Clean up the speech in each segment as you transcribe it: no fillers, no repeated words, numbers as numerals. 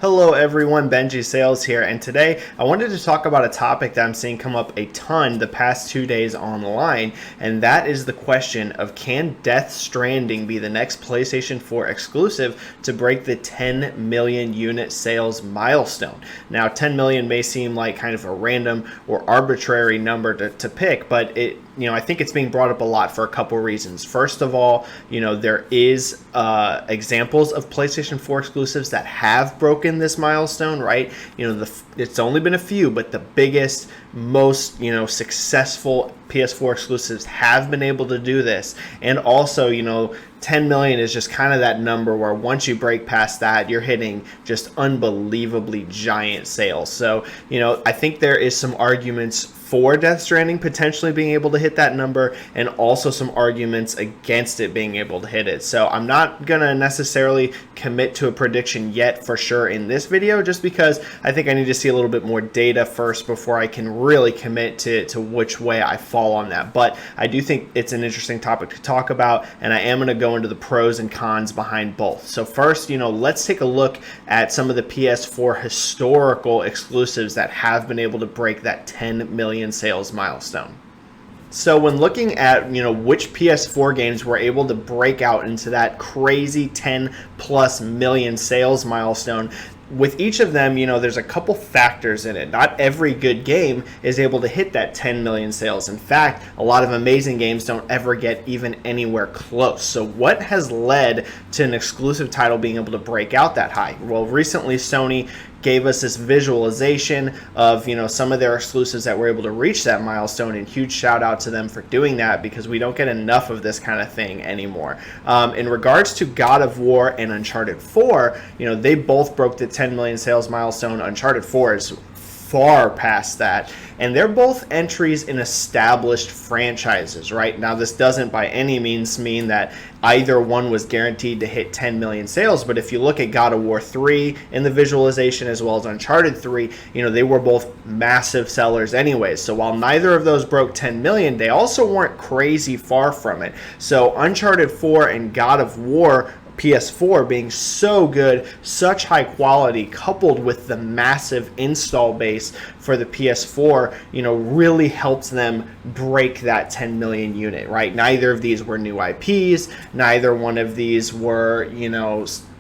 Hello everyone, Benji-Sales here, and today I wanted to talk about a topic that I'm seeing come up a ton the past 2 days online, and that is the question of can Death Stranding be the next PlayStation 4 exclusive to break the 10 million unit sales milestone. Now 10 million may seem like kind of a random or arbitrary number to pick, but I think it's being brought up a lot for a couple reasons. First of all, there is examples of PlayStation 4 exclusives that have broken this milestone, right? It's only been a few, but the biggest, most, successful PS4 exclusives have been able to do this. And also, 10 million is just kind of that number where once you break past that, you're hitting just unbelievably giant sales. So, I think there is some arguments for Death Stranding potentially being able to hit that number, and also some arguments against it being able to hit it. So I'm not going to necessarily commit to a prediction yet for sure in this video, just because I think I need to see a little bit more data first before I can really commit to which way I fall on that. But I do think it's an interesting topic to talk about, and I am going to go into the pros and cons behind both. So first, let's take a look at some of the PS4 historical exclusives that have been able to break that 10 million sales milestone. So when looking at which PS4 games were able to break out into that crazy 10 plus million sales milestone, with each of them, there's a couple factors in it. Not every good game is able to hit that 10 million sales. In fact, a lot of amazing games don't ever get even anywhere close. So what has led to an exclusive title being able to break out that high? Well, recently Sony gave us this visualization of some of their exclusives that were able to reach that milestone, and huge shout out to them for doing that, because we don't get enough of this kind of thing anymore. In regards to God of War and Uncharted 4, they both broke the 10 million sales milestone. Uncharted 4 is far past that, and they're both entries in established franchises. Right now, this doesn't by any means mean that either one was guaranteed to hit 10 million sales, but if you look at God of War 3 in the visualization as well as Uncharted 3, they were both massive sellers anyways. So while neither of those broke 10 million, they also weren't crazy far from it. So Uncharted 4 and God of War PS4 being so good, such high quality, coupled with the massive install base for the PS4, really helped them break that 10 million unit, right? Neither of these were new IPs. Neither one of these were,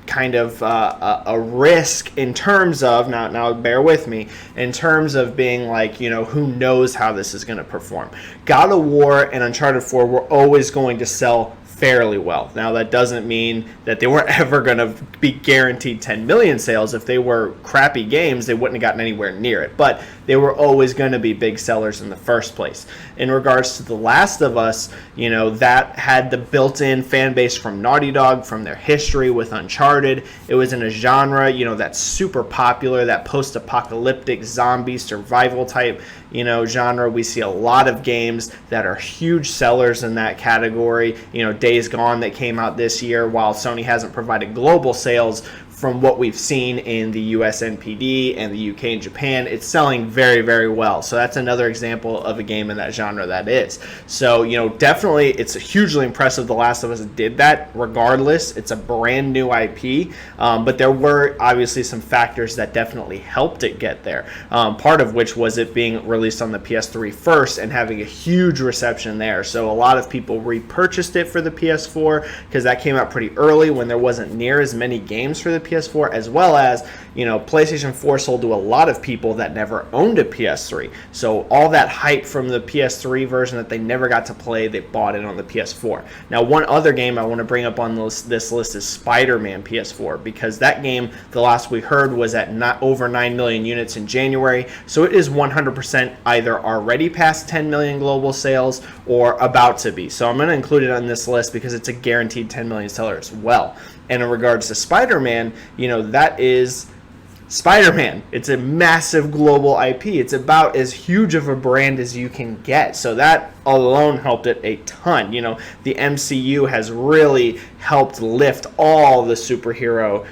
kind of a risk in terms of, now bear with me, in terms of being like, who knows how this is going to perform. God of War and Uncharted 4 were always going to sell fairly well. Now, that doesn't mean that they were ever going to be guaranteed 10 million sales. If they were crappy games, they wouldn't have gotten anywhere near it. But they were always going to be big sellers in the first place. In regards to The Last of Us, that had the built-in fan base from Naughty Dog, from their history with Uncharted. It was in a genre, that's super popular, that post-apocalyptic zombie survival type, genre. We see a lot of games that are huge sellers in that category. Days Gone that came out this year, while Sony hasn't provided global sales, from what we've seen in the US NPD and the UK and Japan, it's selling very, very well. So that's another example of a game in that genre that is. So, definitely it's hugely impressive The Last of Us did that. Regardless, it's a brand new IP, but there were obviously some factors that definitely helped it get there. Part of which was it being released on the PS3 first and having a huge reception there. So a lot of people repurchased it for the PS4 because that came out pretty early when there wasn't near as many games for the PS4, as well as, PlayStation 4 sold to a lot of people that never owned a PS3. So all that hype from the PS3 version that they never got to play, they bought it on the PS4. Now, one other game I want to bring up on this list is Spider-Man PS4, because that game, the last we heard, was at not over 9 million units in January. So it is 100% either already past 10 million global sales or about to be. So I'm going to include it on this list because it's a guaranteed 10 million seller as well. And in regards to Spider-Man, that is Spider-Man. It's a massive global IP. It's about as huge of a brand as you can get. So that alone helped it a ton. The MCU has really helped lift all the superhero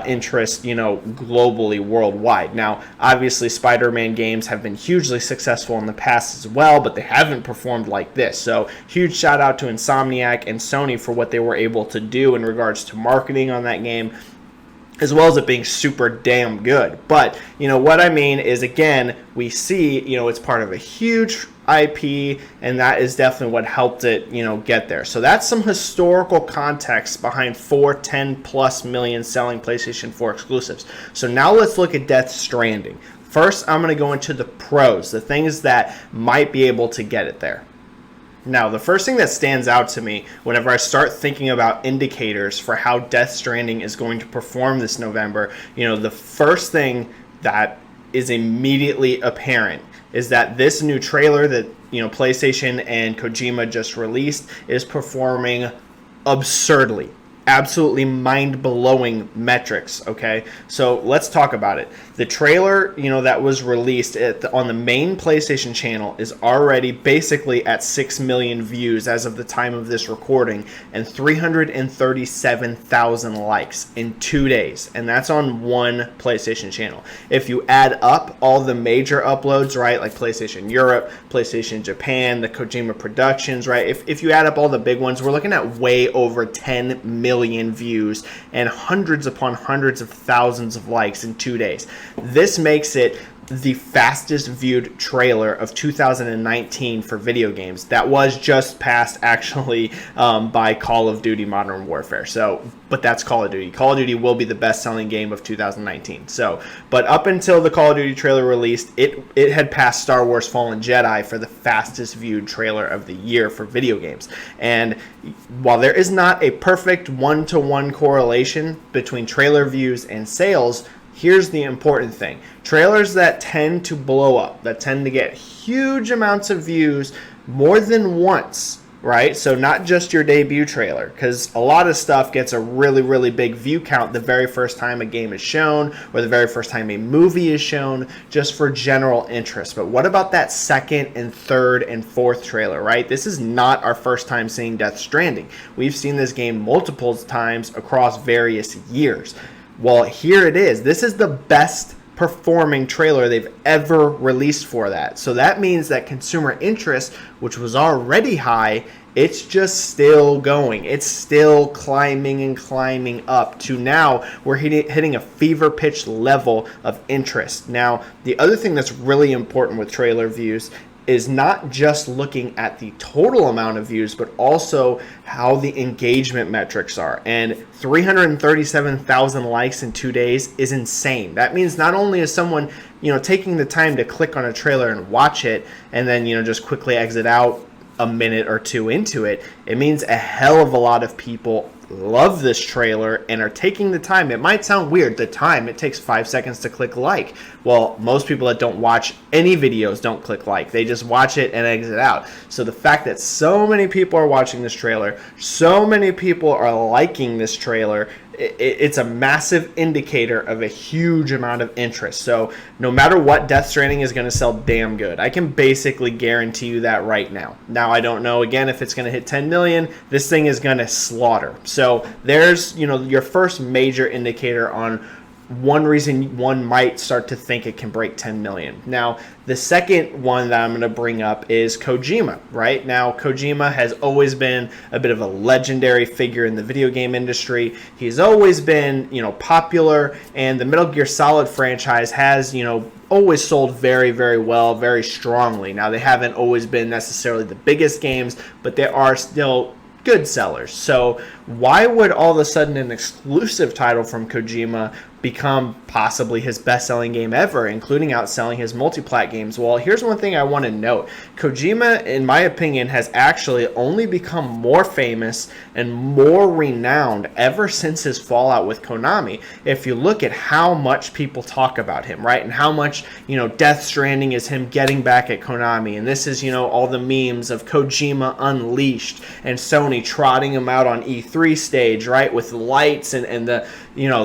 interest, globally, worldwide. Now, obviously, Spider-Man games have been hugely successful in the past as well, but they haven't performed like this. So, huge shout out to Insomniac and Sony for what they were able to do in regards to marketing on that game. as well as it being super damn good. But, what I mean is, again, we see, it's part of a huge IP, and that is definitely what helped it, get there. So that's some historical context behind 10+ million selling PlayStation 4 exclusives. So now let's look at Death Stranding. First, I'm going to go into the pros, the things that might be able to get it there. Now, the first thing that stands out to me whenever I start thinking about indicators for how Death Stranding is going to perform this November, the first thing that is immediately apparent is that this new trailer that, PlayStation and Kojima just released is performing absurdly. Absolutely mind-blowing metrics, okay? So let's talk about it. The trailer, that was released on the main PlayStation channel is already basically at 6 million views as of the time of this recording and 337,000 likes in 2 days. And that's on one PlayStation channel. If you add up all the major uploads, right, like PlayStation Europe, PlayStation Japan, the Kojima Productions, right, if you add up all the big ones, we're looking at way over 10 million views and hundreds upon hundreds of thousands of likes in 2 days. This makes it the fastest viewed trailer of 2019 for video games. That was just passed actually by Call of Duty Modern Warfare. But that's Call of Duty. Call of Duty will be the best selling game of 2019. But up until the Call of Duty trailer released, it had passed Star Wars Fallen Jedi for the fastest viewed trailer of the year for video games. And while there is not a perfect one-to-one correlation between trailer views and sales, here's the important thing. Trailers that tend to blow up, that tend to get huge amounts of views more than once, right? So not just your debut trailer, because a lot of stuff gets a really, really big view count the very first time a game is shown or the very first time a movie is shown, just for general interest. But what about that second and third and fourth trailer, right? This is not our first time seeing Death Stranding. We've seen this game multiple times across various years. Well, here it is. This is the best performing trailer they've ever released for that. So that means that consumer interest, which was already high, it's just still going. It's still climbing and climbing up to now we're hitting a fever pitch level of interest. Now, the other thing that's really important with trailer views is not just looking at the total amount of views, but also how the engagement metrics are. And 337,000 likes in 2 days is insane. That means not only is someone, taking the time to click on a trailer and watch it and then, just quickly exit out a minute or two into it, it means a hell of a lot of people love this trailer and are taking the time. It might sound weird, the time, it takes 5 seconds to click like. Well, most people that don't watch any videos don't click like. They just watch it and exit out. So the fact that so many people are watching this trailer, so many people are liking this trailer, it's a massive indicator of a huge amount of interest. So no matter what, Death Stranding is going to sell damn good. I can basically guarantee you that right now. Now, I don't know, again, if it's going to hit 10 million. This thing is going to slaughter. So there's, your first major indicator on one reason one might start to think it can break 10 million. Now, the second one that I'm going to bring up is Kojima, right? Now, Kojima has always been a bit of a legendary figure in the video game industry. He's always been, popular, and the Metal Gear Solid franchise has, always sold very, very well, very strongly. Now, they haven't always been necessarily the biggest games, but they are still good sellers. So why would all of a sudden an exclusive title from Kojima become possibly his best-selling game ever, including outselling his multi-plat games? Well, here's one thing I want to note. Kojima, in my opinion, has actually only become more famous and more renowned ever since his fallout with Konami. If you look at how much people talk about him, right, and how much, Death Stranding is him getting back at Konami, and this is, all the memes of Kojima Unleashed and Sony trotting him out on E3 stage, right, with lights and the,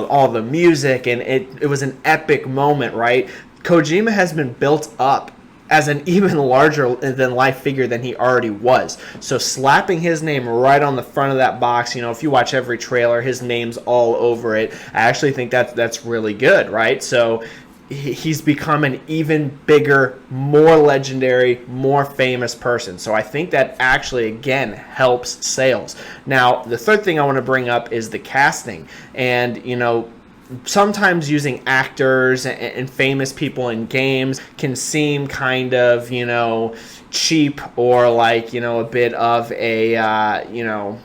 all the music, and it was an epic moment, right? Kojima has been built up as an even larger than life figure than he already was. So slapping his name right on the front of that box, if you watch every trailer, his name's all over it. I actually think that's really good, right? So he's become an even bigger, more legendary, more famous person. So I think that actually, again, helps sales. Now, the third thing I want to bring up is the casting. And, sometimes using actors and famous people in games can seem kind of, cheap, or like, a bit of a,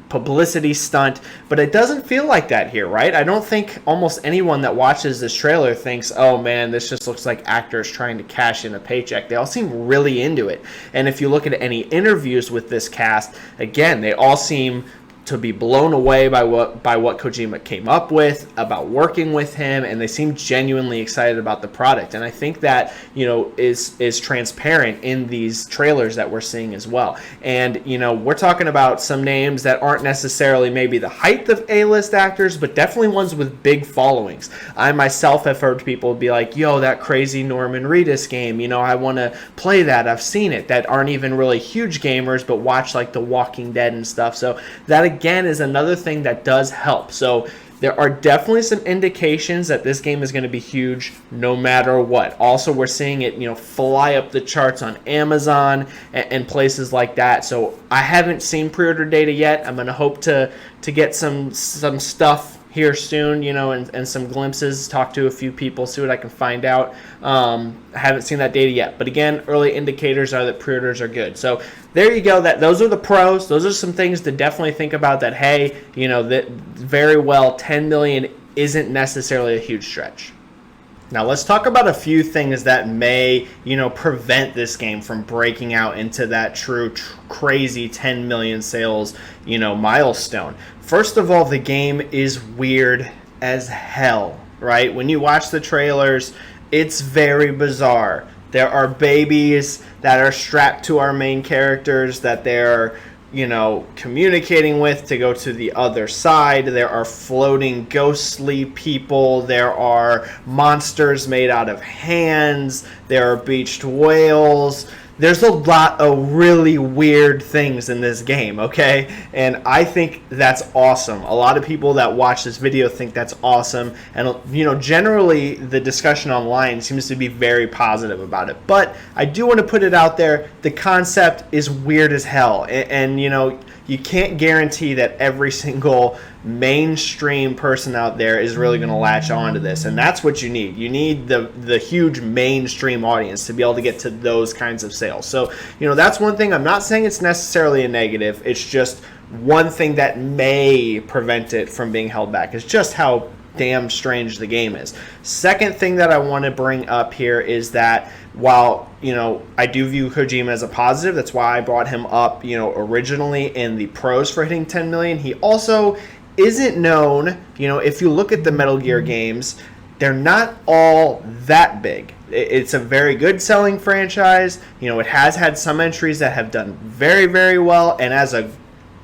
publicity stunt, but it doesn't feel like that here, right? I don't think almost anyone that watches this trailer thinks, oh man, this just looks like actors trying to cash in a paycheck. They all seem really into it. And if you look at any interviews with this cast, again, they all seem to be blown away by what Kojima came up with, about working with him, and they seem genuinely excited about the product. And I think that, is transparent in these trailers that we're seeing as well. And, we're talking about some names that aren't necessarily maybe the height of A-list actors, but definitely ones with big followings. I myself have heard people be like, yo, that crazy Norman Reedus game, I want to play that. I've seen it. That aren't even really huge gamers, but watch like The Walking Dead and stuff. So that again is another thing that does help. So there are definitely some indications that this game is going to be huge no matter what. Also, we're seeing it, fly up the charts on Amazon and places like that. So I haven't seen pre-order data yet. I'm going to hope to get some stuff here soon, and some glimpses, talk to a few people, see what I can find out. I haven't seen that data yet. But again, early indicators are that pre-orders are good. So there you go. Those are the pros. Those are some things to definitely think about, that, hey, that very well 10 million isn't necessarily a huge stretch. Now let's talk about a few things that may, prevent this game from breaking out into that true crazy 10 million sales, milestone. First of all, the game is weird as hell, right? When you watch the trailers, it's very bizarre. There are babies that are strapped to our main characters that they're, communicating with to go to the other side. There are floating ghostly people. There are monsters made out of hands. There are beached whales. There's a lot of really weird things in this game, okay? And I think that's awesome. A lot of people that watch this video think that's awesome. And, generally the discussion online seems to be very positive about it. But I do want to put it out there. The concept is weird as hell. And you can't guarantee that every single mainstream person out there is really going to latch on to this, and that's what you need. You need the huge mainstream audience to be able to get to those kinds of sales. So that's one thing. I'm not saying it's necessarily a negative. It's just one thing that may prevent it from being held back. It's just how damn strange the game is. Second thing that I want to bring up here is that while I do view Kojima as a positive, that's why I brought him up originally in the pros for hitting 10 million. He also isn't known, if you look at the Metal Gear games, they're not all that big. It's a very good selling franchise. It has had some entries that have done very, very well, and as a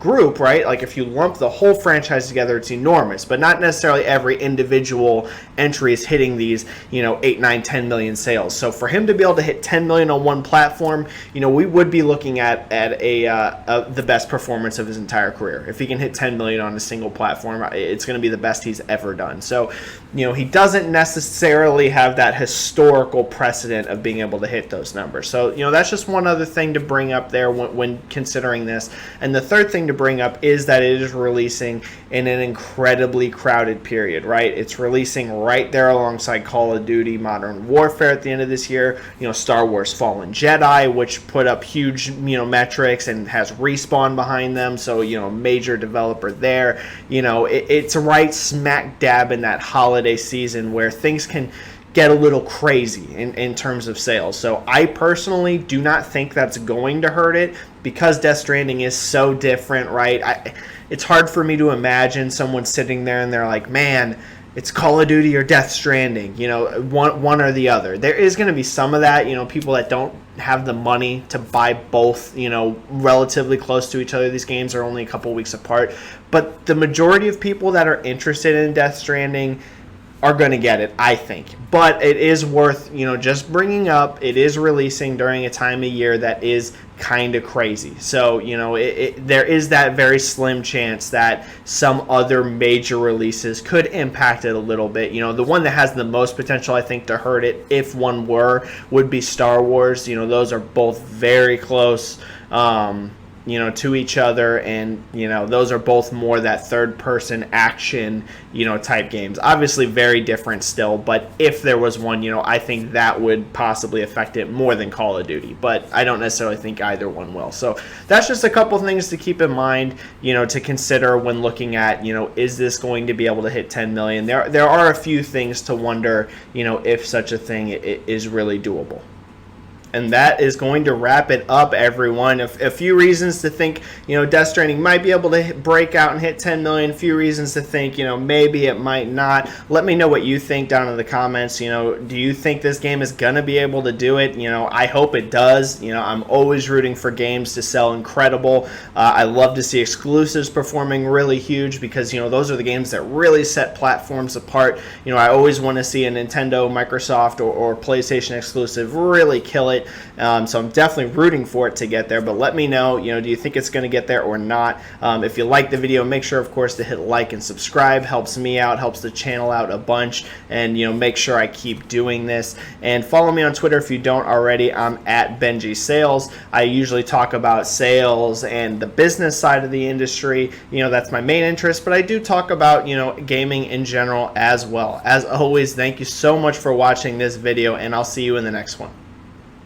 group, right? Like if you lump the whole franchise together, it's enormous, but not necessarily every individual entry is hitting these, 8, 9, 10 million sales. So for him to be able to hit 10 million on one platform, we would be looking at the best performance of his entire career. If he can hit 10 million on a single platform, it's going to be the best he's ever done. So, he doesn't necessarily have that historical precedent of being able to hit those numbers. So, that's just one other thing to bring up there when considering this. And the third thing to bring up is that it is releasing in an incredibly crowded period, right? It's releasing right there alongside Call of Duty Modern Warfare at the end of this year, Star Wars Fallen Jedi, which put up huge, metrics and has Respawn behind them, so, major developer there. It's right smack dab in that holiday season where things can get a little crazy in terms of sales. So I personally do not think that's going to hurt it because Death Stranding is so different, right? It's hard for me to imagine someone sitting there and they're like, man, it's Call of Duty or Death Stranding, one or the other. There is going to be some of that, people that don't have the money to buy both, relatively close to each other. These games are only a couple weeks apart. But the majority of people that are interested in Death Stranding are going to get it, I think. But it is worth, just bringing up. It is releasing during a time of year that is kind of crazy. So, there is that very slim chance that some other major releases could impact it a little bit. The one that has the most potential, I think, to hurt it, if one were, would be Star Wars. Those are both very close. to each other, and those are both more that third person action type games. Obviously very different still, but if there was one, I think that would possibly affect it more than Call of Duty, but I don't necessarily think either one will. So that's just a couple things to keep in mind, to consider when looking at, is this going to be able to hit 10 million? There are a few things to wonder, if such a thing is really doable. And that is going to wrap it up, everyone. A few reasons to think, Death Stranding might be able to break out and hit 10 million. A few reasons to think, maybe it might not. Let me know what you think down in the comments. Do you think this game is going to be able to do it? I hope it does. I'm always rooting for games to sell incredible. I love to see exclusives performing really huge because, those are the games that really set platforms apart. I always want to see a Nintendo, Microsoft, or PlayStation exclusive really kill it. So I'm definitely rooting for it to get there, but let me know, do you think it's going to get there or not? If you like the video, make sure, of course, to hit like and subscribe. Helps me out, helps the channel out a bunch, and, make sure I keep doing this. And follow me on Twitter if you don't already. I'm at Benji-Sales. I usually talk about sales and the business side of the industry. That's my main interest, but I do talk about, gaming in general as well. As always, thank you so much for watching this video, and I'll see you in the next one.